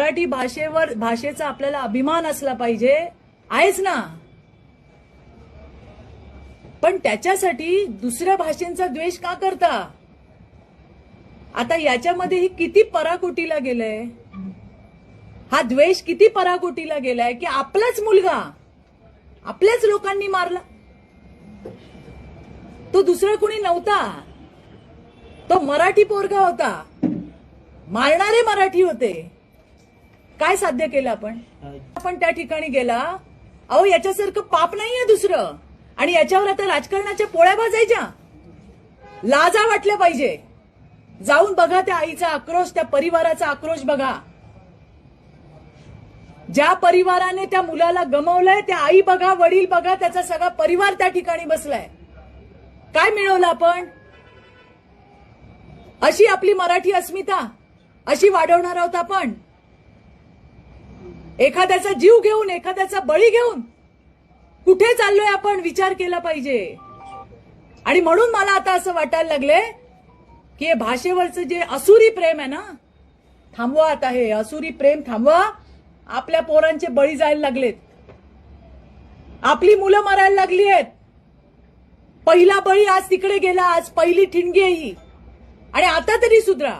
मराठी भाषेचा आपल्याला अभिमान असला पाहिजे, आहेच ना. पण त्याच्यासाठी दुसऱ्या भाषेंचा द्वेष का करता? आता याच्यामध्ये ही किती पराकोटीला गेलंय, हा द्वेष किती पराकोटीला गेलाय की आपलाच मुलगा आपल्याच लोकांनी मारला. तो दुसरा कुणी नव्हता, तो मराठी पोरगा होता, मारणारे मराठी होते. काय साध्य केलं आपण त्या ठिकाणी गेला. अहो याच्यासारखं पाप नाहीये दुसरं. आणि याच्यावर आता राजकारणाच्या पोळ्या भाजायच्या, लाजा वाटल्या पाहिजे. जाऊन बघा त्या आईचा आक्रोश, त्या परिवाराचा आक्रोश बघा. ज्या परिवाराने त्या मुलाला गमावलंय त्या आई बघा, वडील बघा, त्याचा सगळा परिवार त्या ठिकाणी बसलाय. काय मिळवलं आपण? अशी आपली मराठी अस्मिता अशी वाढवणार आहोत आपण? एखाद्याचा जीव घेऊन, एखाद्याचा बळी घेऊन कुठे चाललोय आपण? विचार केला पाहिजे. आणि म्हणून मला आता असं वाटायला लागले की हे भाषेवरचं जे असुरी प्रेम आहे ना, थांबवा. आता हे असुरी प्रेम थांबवा. आपल्या पोरांचे बळी जायला लागलेत, आपली मुलं मरायला लागली आहेत. पहिला बळी आज तिकडे गेला, आज पहिली ठिणगी आहे ही. आणि आता तरी सुधरा.